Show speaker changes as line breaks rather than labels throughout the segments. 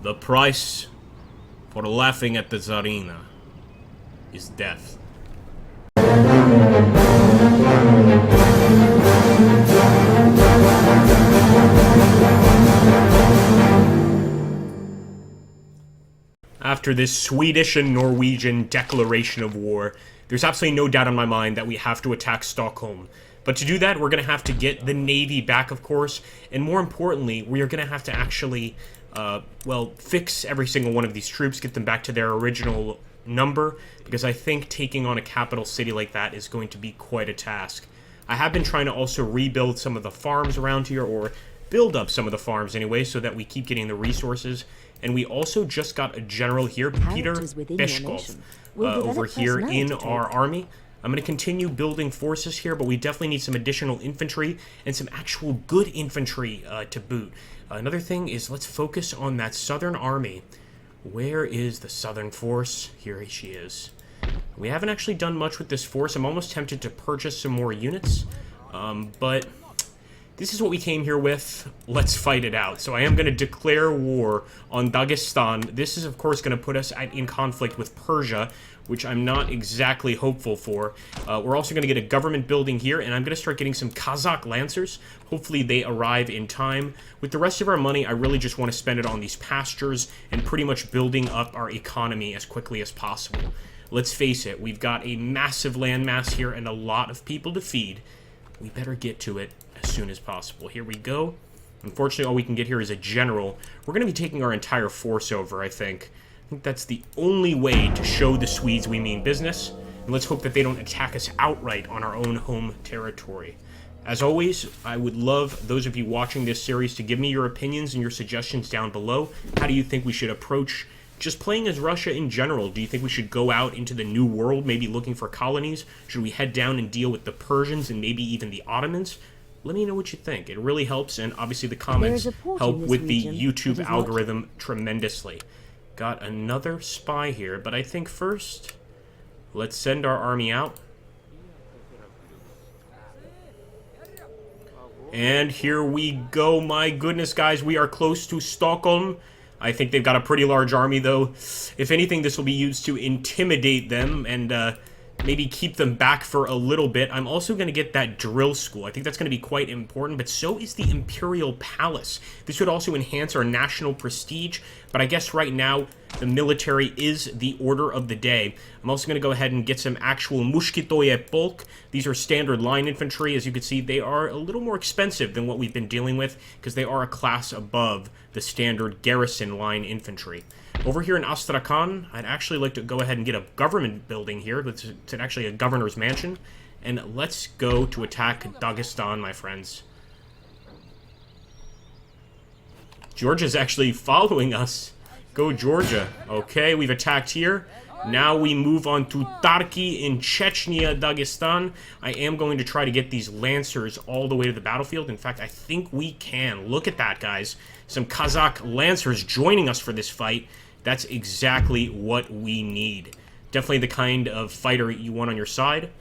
The price for laughing at the Czarina is death. After this Swedish and Norwegian declaration of war, there's absolutely no doubt in my mind that we have to attack Stockholm. But to do that, we're going to have to get the Navy back, of course, and more importantly, we are going to have to actually, well, fix every single one of these troops, get them back to their original number, because I think taking on a capital city like that is going to be quite a task. I have been trying to also rebuild some of the farms around here, or build up some of the farms anyway, so that we keep getting the resources. And we also just got a general here, Peter Beshkov, over here in our army. I'm going to continue building forces here, but we definitely need some additional infantry and some actual good infantry to boot. Another thing is, let's focus on that southern army. Where is the southern force? Here she is. We haven't actually done much with this force. I'm almost tempted to purchase some more units, but this is what we came here with. Let's fight it out. So I am going to declare war on Dagestan. This is, of course, going to put us in conflict with Persia, which I'm not exactly hopeful for. We're also going to get a government building here, and I'm going to start getting some Kazakh Lancers. Hopefully they arrive in time. With the rest of our money, I really just want to spend it on these pastures and pretty much building up our economy as quickly as possible. Let's face it, we've got a massive landmass here and a lot of people to feed. We better get to it as soon as possible. Here we go. Unfortunately, all we can get here is a general. We're going to be taking our entire force over, I think. I think that's the only way to show the Swedes we mean business. And let's hope that they don't attack us outright on our own home territory. As always, I would love those of you watching this series to give me your opinions and your suggestions down below. How do you think we should approach just playing as Russia in general? Do you think we should go out into the New World, maybe looking for colonies? Should we head down and deal with the Persians and maybe even the Ottomans? Let me know what you think. It really helps, and obviously the comments help with the YouTube algorithm tremendously. Got another spy here, but I think first, let's send our army out. And here we go. My goodness, guys, we are close to Stockholm. I think they've got a pretty large army, though. If anything, this will be used to intimidate them and maybe keep them back for a little bit. I'm also going to get that drill school. I think that's going to be quite important, but so is the Imperial Palace. This would also enhance our national prestige, but I guess right now the military is the order of the day. I'm also going to go ahead and get some actual mushketoye polk. These are standard line infantry. As you can see, they are a little more expensive than what we've been dealing with because they are a class above the standard garrison line infantry. Over here in Astrakhan, I'd actually like to go ahead and get a government building here. It's actually a governor's mansion. And let's go to attack Dagestan, my friends. Georgia's actually following us. Go Georgia. Okay, we've attacked here. Now we move on to Tarki in Chechnya, Dagestan. I am going to try to get these Lancers all the way to the battlefield. In fact, I think we can. Look at that, guys. Some Kazakh Lancers joining us for this fight. That's exactly what we need. Definitely the kind of fighter you want on your side.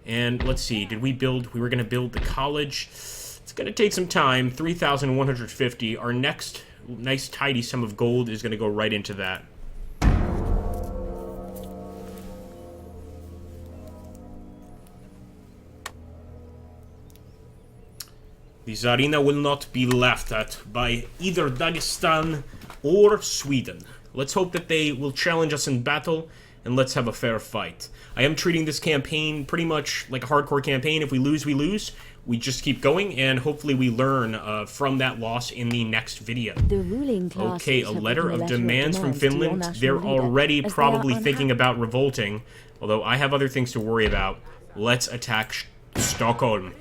And let's see, we were going to build the college. It's going to take some time. 3,150. Our next nice tidy sum of gold is going to go right into that. The Czarina will not be laughed at by either Dagestan or Sweden. Let's hope that they will challenge us in battle, and let's have a fair fight. I am treating this campaign pretty much like a hardcore campaign. If we lose, we lose. We just keep going, and hopefully we learn from that loss in the next video. Okay, a letter of demands from Finland. They're already probably thinking about revolting, although I have other things to worry about. Let's attack Stockholm.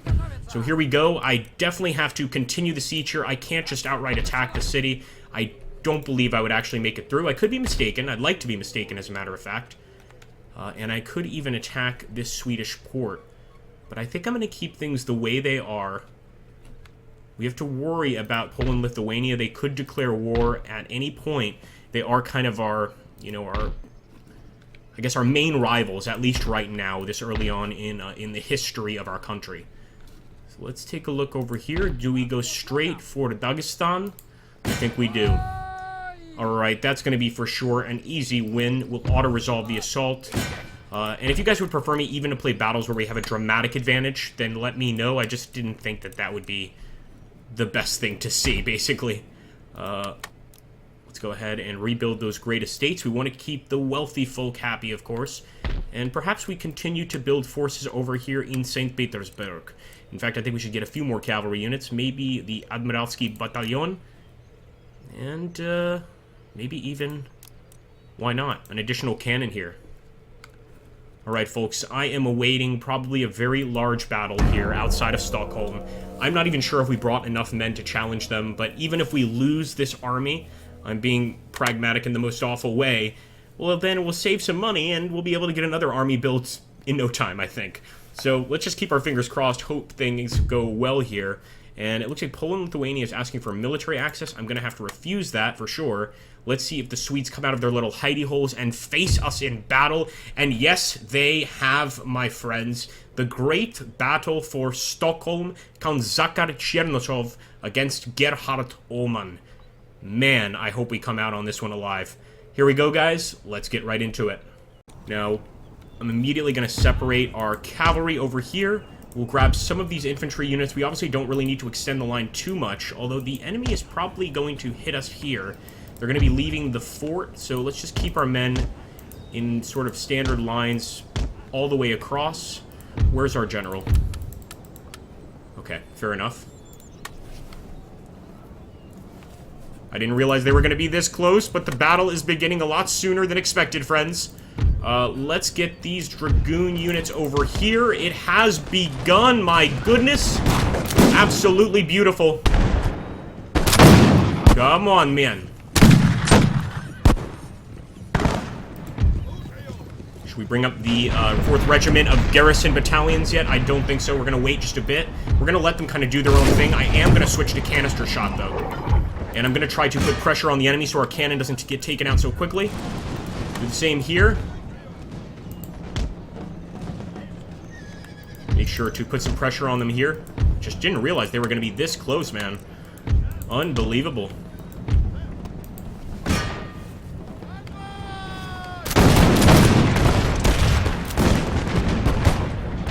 So here we go. I definitely have to continue the siege here. I can't just outright attack the city. I don't believe I would actually make it through. I could be mistaken. I'd like to be mistaken, as a matter of fact. And I could even attack this Swedish port. But I think I'm going to keep things the way they are. We have to worry about Poland, Lithuania. They could declare war at any point. They are kind of our, I guess our main rivals, at least right now, this early on in the history of our country. So let's take a look over here. Do we go straight for Dagestan? I think we do. Alright, that's going to be for sure an easy win. We'll auto-resolve the assault. And if you guys would prefer me even to play battles where we have a dramatic advantage, then let me know. I just didn't think that that would be the best thing to see, basically. Let's go ahead and rebuild those great estates. We want to keep the wealthy folk happy, of course. And perhaps we continue to build forces over here in St. Petersburg. In fact, I think we should get a few more cavalry units. Maybe the Admiralsky Battalion. And, maybe even... why not? An additional cannon here. Alright, folks, I am awaiting probably a very large battle here outside of Stockholm. I'm not even sure if we brought enough men to challenge them, but even if we lose this army, I'm being pragmatic in the most awful way, well, then we'll save some money, and we'll be able to get another army built in no time, I think. So let's just keep our fingers crossed, hope things go well here. And it looks like Poland and Lithuania is asking for military access. I'm going to have to refuse that for sure. Let's see if the Swedes come out of their little hidey holes and face us in battle. And yes, they have, my friends. The great battle for Stockholm, Count Zakar Chernoshov against Gerhard Oman. Man, I hope we come out on this one alive. Here we go, guys. Let's get right into it. Now, I'm immediately going to separate our cavalry over here. We'll grab some of these infantry units. We obviously don't really need to extend the line too much, although the enemy is probably going to hit us here. They're going to be leaving the fort, so let's just keep our men in sort of standard lines all the way across. Where's our general? Okay, fair enough. I didn't realize they were going to be this close, but the battle is beginning a lot sooner than expected, friends. Let's get these Dragoon units over here. It has begun, my goodness. Absolutely beautiful. Come on, man. Should we bring up the 4th Regiment of Garrison Battalions yet? I don't think so. We're going to wait just a bit. We're going to let them kind of do their own thing. I am going to switch to canister shot, though. And I'm going to try to put pressure on the enemy so our cannon doesn't get taken out so quickly. Do the same here. Make sure to put some pressure on them here. Just didn't realize they were going to be this close, man. Unbelievable.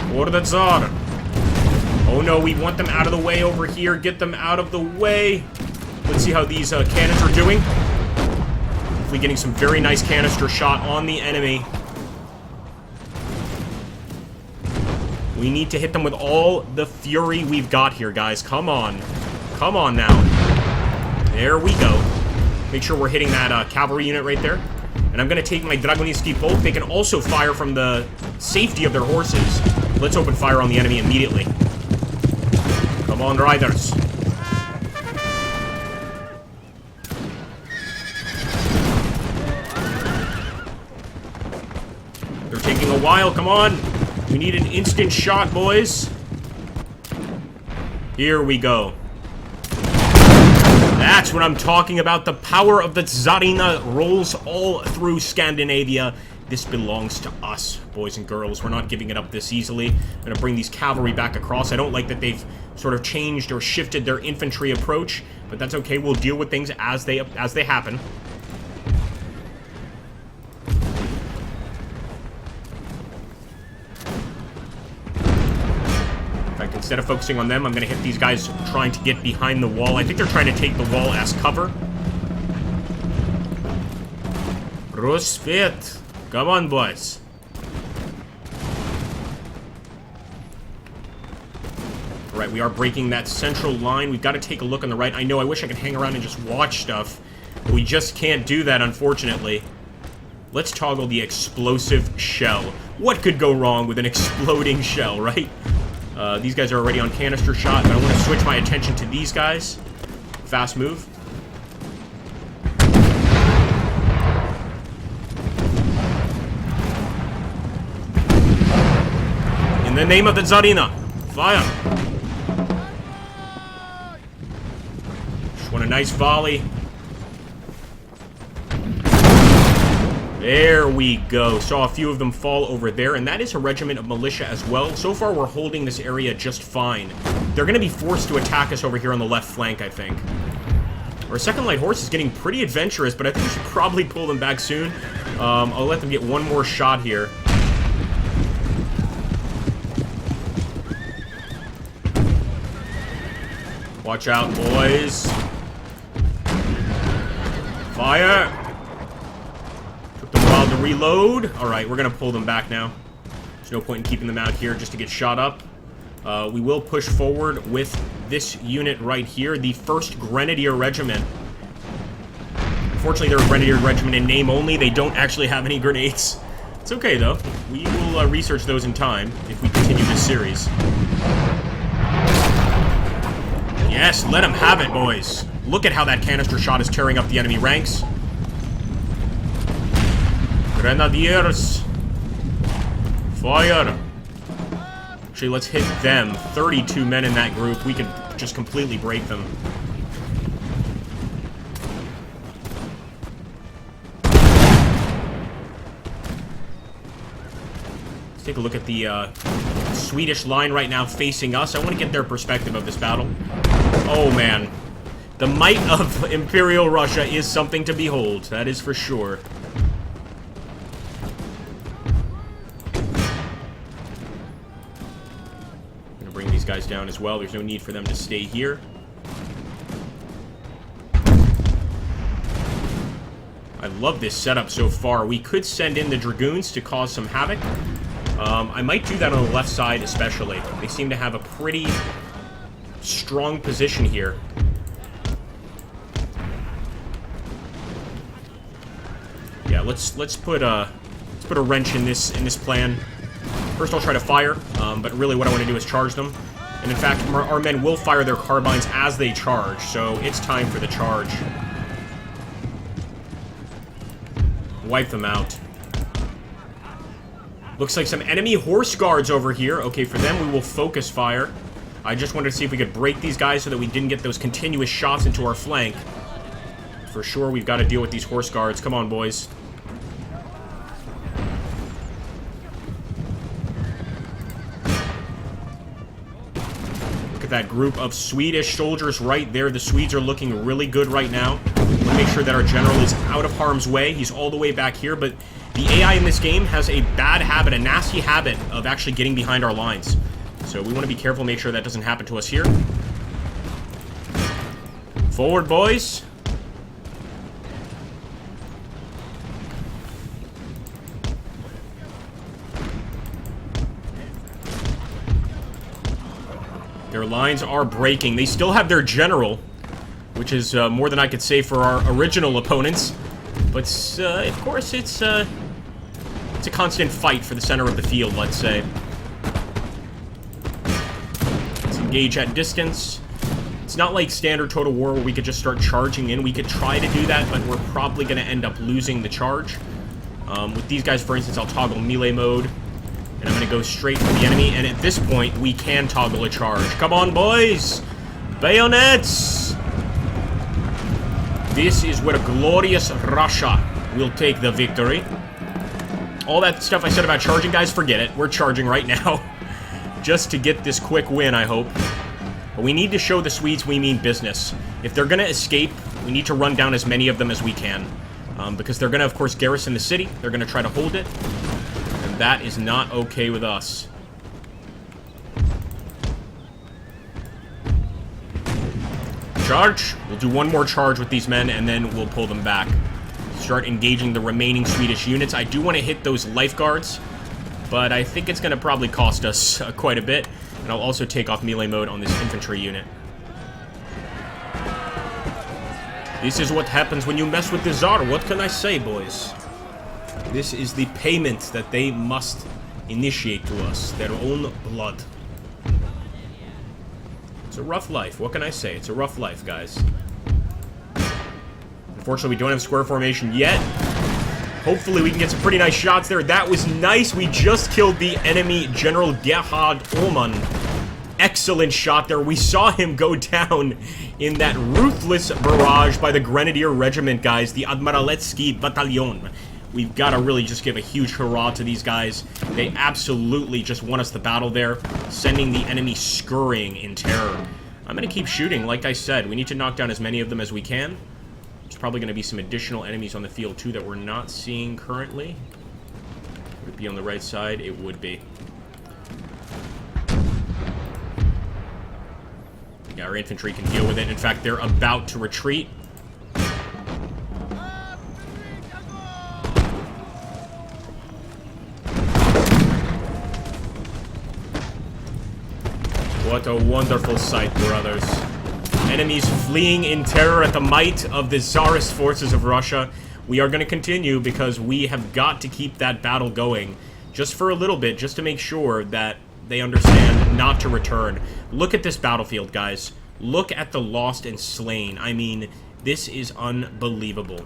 For the Tsar. Oh no, we want them out of the way over here. Get them out of the way. Let's see how these cannons are doing. Hopefully getting some very nice canister shot on the enemy. We need to hit them with all the fury we've got here, guys. Come on. Come on now. There we go. Make sure we're hitting that cavalry unit right there. And I'm going to take my Dragonitsky Polk. They can also fire from the safety of their horses. Let's open fire on the enemy immediately. Come on, riders. They're taking a while. Come on. We need an instant shot, boys. Here we go. That's what I'm talking about. The power of the Czarina rolls all through Scandinavia. This belongs to us, boys and girls. We're not giving it up this easily. I'm going to bring these cavalry back across. I don't like that they've sort of changed or shifted their infantry approach, but that's okay. We'll deal with things as they happen. Instead of focusing on them, I'm going to hit these guys trying to get behind the wall. I think they're trying to take the wall as cover. Rusfit. Come on, boys. Alright, we are breaking that central line. We've got to take a look on the right. I know, I wish I could hang around and just watch stuff. But we just can't do that, unfortunately. Let's toggle the explosive shell. What could go wrong with an exploding shell, right? These guys are already on canister shot, but I want to switch my attention to these guys. Fast move. In the name of the Czarina, fire! Just want a nice volley. There we go. Saw a few of them fall over there, and that is a regiment of militia as well. So far, we're holding this area just fine. They're going to be forced to attack us over here on the left flank, I think. Our second light horse is getting pretty adventurous, but I think we should probably pull them back soon. I'll let them get one more shot here. Watch out, boys. Fire! Took them a while to reload. Alright, we're gonna pull them back now. There's no point in keeping them out here just to get shot up. We will push forward with this unit right here, the 1st Grenadier Regiment. Unfortunately, they're a Grenadier Regiment in name only. They don't actually have any grenades. It's okay, though. We will research those in time if we continue this series. Yes, let them have it, boys. Look at how that canister shot is tearing up the enemy ranks. Grenadiers. Fire. Actually, let's hit them. 32 men in that group. We could just completely break them. Let's take a look at the Swedish line right now facing us. I want to get their perspective of this battle. Oh, man. The might of Imperial Russia is something to behold. That is for sure. I'm going to bring these guys down as well. There's no need for them to stay here. I love this setup so far. We could send in the Dragoons to cause some havoc. I might do that on the left side especially. They seem to have a pretty strong position here. Yeah, let's put a wrench in this plan. First, I'll try to fire, but really what I want to do is charge them. And in fact, our men will fire their carbines as they charge, so it's time for the charge. Wipe them out. Looks like some enemy horse guards over here. Okay, for them, we will focus fire. I just wanted to see if we could break these guys so that we didn't get those continuous shots into our flank. For sure, we've got to deal with these horse guards. Come on, boys. Look at that group of Swedish soldiers right there. The Swedes are looking really good right now. We'll make sure that our general is out of harm's way. He's all the way back here, but the AI in this game has a bad habit, a nasty habit of actually getting behind our lines. So we want to be careful, make sure that doesn't happen to us here. Forward, boys. Their lines are breaking. They still have their general, which is more than I could say for our original opponents. But, of course, it's a constant fight for the center of the field, let's say. Let's engage at distance. It's not like standard Total War where we could just start charging in. We could try to do that, but we're probably going to end up losing the charge. With these guys, for instance, I'll toggle melee mode. And I'm going to go straight for the enemy. And at this point, we can toggle a charge. Come on, boys! Bayonets! This is where glorious Russia will take the victory. All that stuff I said about charging, guys, forget it. We're charging right now. Just to get this quick win, I hope. But we need to show the Swedes we mean business. If they're going to escape, we need to run down as many of them as we can. Because they're going to, of course, garrison the city. They're going to try to hold it. And that is not okay with us. Charge. We'll do one more charge with these men, and then we'll pull them back. Start engaging the remaining Swedish units. I do want to hit those lifeguards, but I think it's going to probably cost us quite a bit. And I'll also take off melee mode on this infantry unit. This is what happens when you mess with the Tsar. What can I say, boys? This is the payment that they must initiate to us. Their own blood. It's a rough life. What can I say? It's a rough life, guys. Unfortunately, we don't have square formation yet. Hopefully, we can get some pretty nice shots there. That was nice. We just killed the enemy General Gerhard Ullmann. Excellent shot there. We saw him go down in that ruthless barrage by the Grenadier Regiment, guys. The Admiraletsky Battalion. We've got to really just give a huge hurrah to these guys. They absolutely just won us the battle there, sending the enemy scurrying in terror. I'm going to keep shooting. Like I said, we need to knock down as many of them as we can. There's probably going to be some additional enemies on the field, too, that we're not seeing currently. Would it be on the right side? It would be. Yeah, our infantry can deal with it. In fact, they're about to retreat. What a wonderful sight, brothers. Enemies fleeing in terror at the might of the Tsarist forces of Russia. We are going to continue because we have got to keep that battle going just for a little bit, just to make sure that they understand not to return. Look at this battlefield, guys. Look at the lost and slain. I mean, this is unbelievable.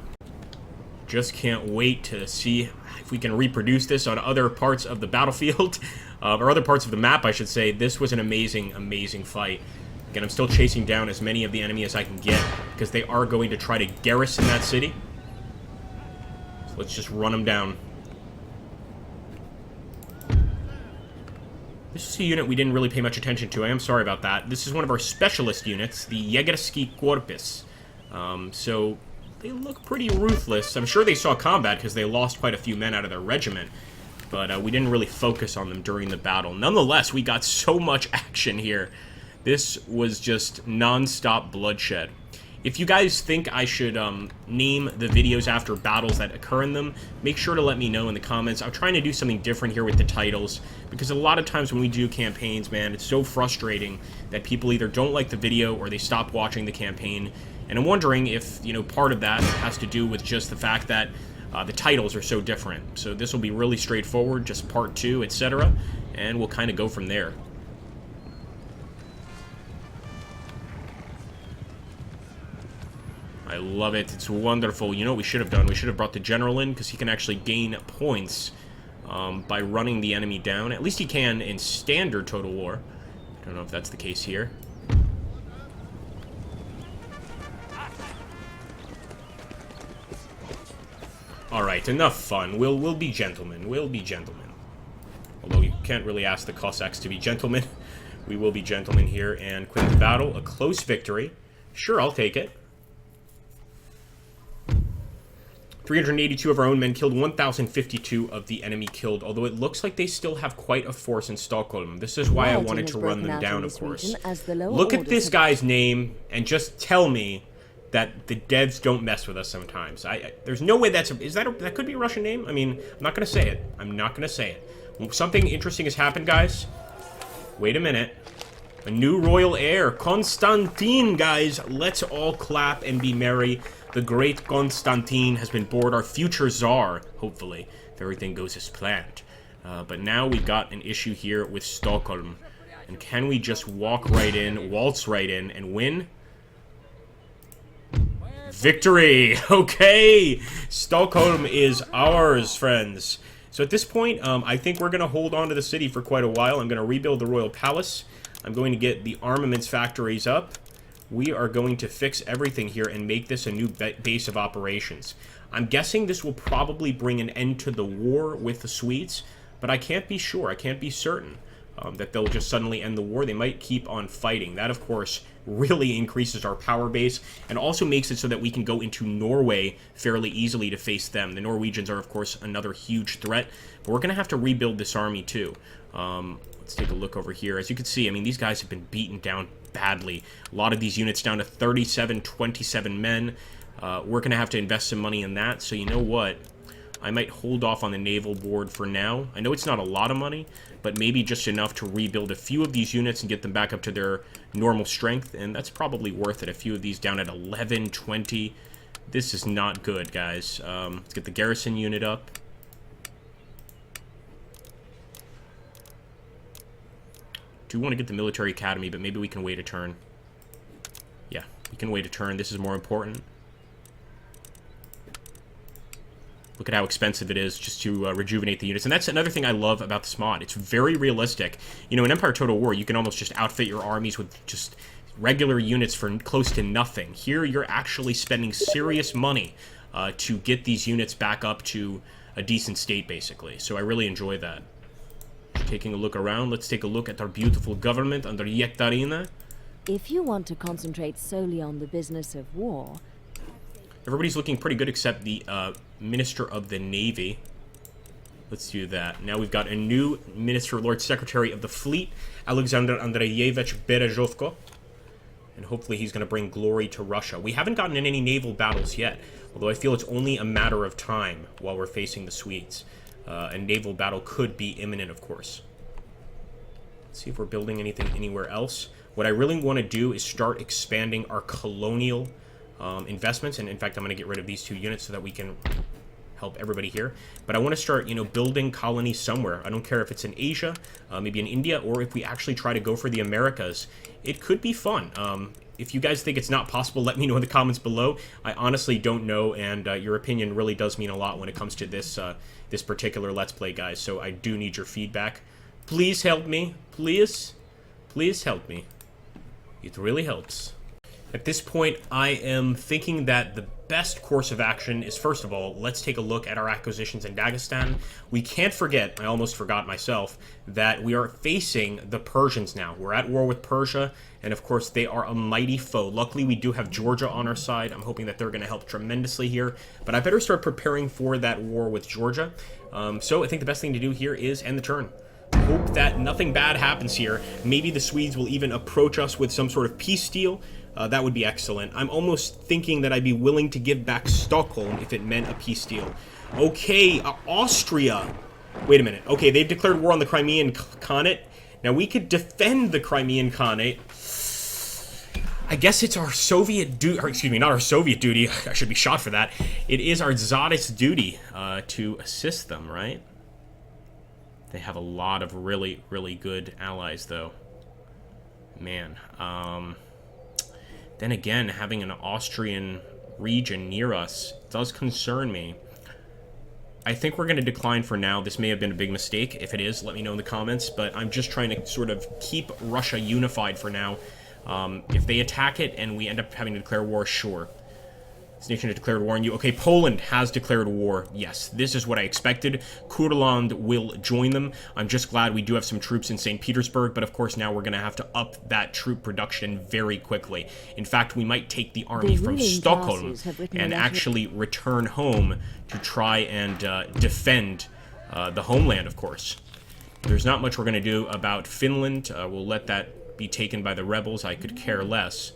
Just can't wait to see if we can reproduce this on other parts of the battlefield, or other parts of the map, I should say. This was an amazing, amazing fight. Again, I'm still chasing down as many of the enemy as I can get, because they are going to try to garrison that city. So let's just run them down. This is a unit we didn't really pay much attention to. I am sorry about that. This is one of our specialist units, the Jägerski Korpus. So they look pretty ruthless. I'm sure they saw combat because they lost quite a few men out of their regiment. But we didn't really focus on them during the battle. Nonetheless, we got so much action here. This was just non-stop bloodshed. If you guys think I should name the videos after battles that occur in them, make sure to let me know in the comments. I'm trying to do something different here with the titles, because a lot of times when we do campaigns, man, it's so frustrating that people either don't like the video or they stop watching the campaign. And I'm wondering if, you know, part of that has to do with just the fact that the titles are so different. So this will be really straightforward, just part 2, etc. And we'll kind of go from there. I love it. It's wonderful. You know what we should have done? We should have brought the general in, because he can actually gain points by running the enemy down. At least he can in standard Total War. I don't know if that's the case here. Alright, enough fun. We'll be gentlemen. We'll be gentlemen. Although you can't really ask the Cossacks to be gentlemen. We will be gentlemen here and quit the battle. A close victory. Sure, I'll take it. 382 of our own men killed, 1,052 of the enemy killed, although it looks like they still have quite a force in Stockholm. This is why I wanted to run them down, of course. Look at this guy's name and just tell me that the devs don't mess with us sometimes. There's no way that's... that could be a Russian name? I mean, I'm not going to say it. I'm not going to say it. Something interesting has happened, guys. Wait a minute. A new royal heir, Konstantin, guys. Let's all clap and be merry. The great Konstantin has been born, our future Tsar, hopefully, if everything goes as planned. But now we've got an issue here with Stockholm. And can we just walk right in, waltz right in, and win? Victory! Okay! Stockholm is ours, friends. So at this point, I think we're going to hold on to the city for quite a while. I'm going to rebuild the royal palace. I'm going to get the armaments factories up. We are going to fix everything here and make this a new base of operations. I'm guessing this will probably bring an end to the war with the Swedes, but I can't be sure. I can't be certain that they'll just suddenly end the war. They might keep on fighting. That, of course, really increases our power base and also makes it so that we can go into Norway fairly easily to face them. The Norwegians are, of course, another huge threat, but we're going to have to rebuild this army, too. Let's take a look over here. As you can see, I mean, these guys have been beaten down badly. A lot of these units down to 37, 27 men. We're going to have to invest some money in that. So you know what? I might hold off on the naval board for now. I know it's not a lot of money, but maybe just enough to rebuild a few of these units and get them back up to their normal strength. And that's probably worth it. A few of these down at 11, 20. This is not good, guys. Let's get the garrison unit up. Do want to get the military academy, but maybe we can wait a turn. Yeah, we can wait a turn. This is more important. Look at how expensive it is just to rejuvenate the units. And that's another thing I love about this mod. It's very realistic. You know, in Empire Total War, you can almost just outfit your armies with just regular units for close to nothing. Here, you're actually spending serious money to get these units back up to a decent state, basically. So I really enjoy that. Taking a look around, let's take a look at our beautiful government under Czarina.
If you want to concentrate solely on the business of war...
Everybody's looking pretty good except the Minister of the Navy. Let's do that. Now we've got a new Minister, Lord Secretary of the Fleet, Alexander Andreyevich Berezovko. And hopefully he's going to bring glory to Russia. We haven't gotten in any naval battles yet, although I feel it's only a matter of time while we're facing the Swedes. A naval battle could be imminent, of course. Let's see if we're building anything anywhere else. What I really want to do is start expanding our colonial investments. And in fact, I'm going to get rid of these 2 units so that we can help everybody here. But I want to start, building colonies somewhere. I don't care if it's in Asia, maybe in India, or if we actually try to go for the Americas. It could be fun. If you guys think it's not possible, let me know in the comments below. I honestly don't know, and your opinion really does mean a lot when it comes to this this particular Let's Play, guys. So I do need your feedback. Please help me. Please. Please help me. It really helps. At this point, I am thinking that the best course of action is, first of all, let's take a look at our acquisitions in Dagestan. We can't forget, I almost forgot myself, that we are facing the Persians now. We're at war with Persia, and of course, they are a mighty foe. Luckily, we do have Georgia on our side. I'm hoping that they're going to help tremendously here, but I better start preparing for that war with Georgia. So I think the best thing to do here is end the turn. Hope that nothing bad happens here. Maybe the Swedes will even approach us with some sort of peace deal. That would be excellent. I'm almost thinking that I'd be willing to give back Stockholm if it meant a peace deal. Okay, Austria. Wait a minute. Okay, they've declared war on the Crimean Khanate. Now, we could defend the Crimean Khanate. I guess it's our Soviet duty, or excuse me, not our Soviet duty. I should be shot for that. It is our Tsarist duty to assist them, right? They have a lot of really, really good allies, though. Man, then again, having an Austrian region near us does concern me. I think we're going to decline for now. This may have been a big mistake. If it is, let me know in the comments. But I'm just trying to sort of keep Russia unified for now. If they attack it and we end up having to declare war, sure. This nation has declared war on you. Okay, Poland has declared war. Yes, this is what I expected. Kurland will join them. I'm just glad we do have some troops in St. Petersburg, but of course now we're going to have to up that troop production very quickly. In fact, we might take the army from Stockholm and actually return home to try and defend the homeland, of course. There's not much we're going to do about Finland. We'll let that be taken by the rebels. I could care less.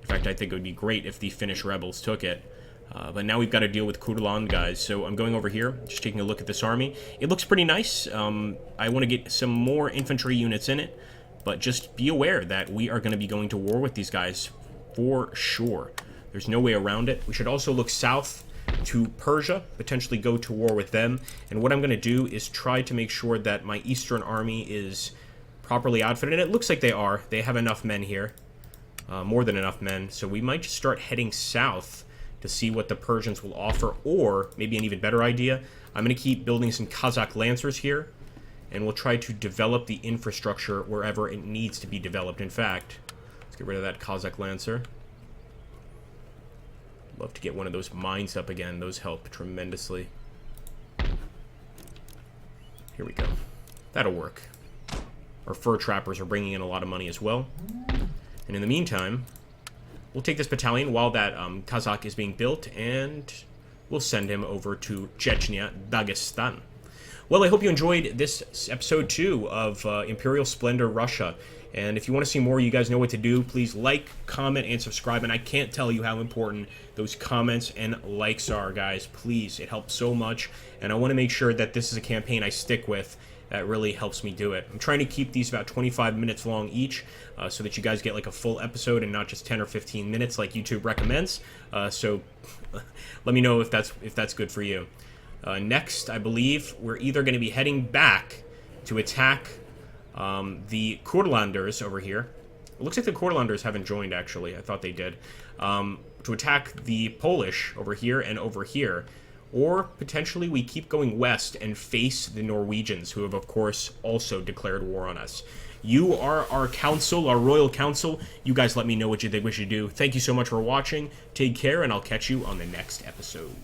In fact, I think it would be great if the Finnish rebels took it. But now we've got to deal with Kurland, guys. So I'm going over here, just taking a look at this army. It looks pretty nice. I want to get some more infantry units in it. But just be aware that we are going to be going to war with these guys for sure. There's no way around it. We should also look south to Persia, potentially go to war with them. And what I'm going to do is try to make sure that my Eastern army is properly outfitted. And it looks like they are. They have enough men here. More than enough men. So we might just start heading south to see what the Persians will offer. Or, maybe an even better idea, I'm going to keep building some Kazakh Lancers here. And we'll try to develop the infrastructure wherever it needs to be developed. In fact, let's get rid of that Kazakh Lancer. Love to get one of those mines up again. Those help tremendously. Here we go. That'll work. Our fur trappers are bringing in a lot of money as well. And in the meantime, we'll take this battalion while that Kazakh is being built, and we'll send him over to Chechnya, Dagestan. Well, I hope you enjoyed this episode 2 of Imperial Splendor Russia. And if you want to see more, you guys know what to do. Please like, comment, and subscribe. And I can't tell you how important those comments and likes are, guys. Please, it helps so much. And I want to make sure that this is a campaign I stick with. That really helps me do it. I'm trying to keep these about 25 minutes long each, so that you guys get like a full episode and not just 10 or 15 minutes like YouTube recommends. So let me know if that's good for you. Next, I believe we're either going to be heading back to attack the Kurlanders over here. It looks like the Kurlanders haven't joined, actually. I thought they did. To attack the Polish over here and over here. Or, potentially, we keep going west and face the Norwegians, who have, of course, also declared war on us. You are our council, our royal council. You guys let me know what you think we should do. Thank you so much for watching. Take care, and I'll catch you on the next episode.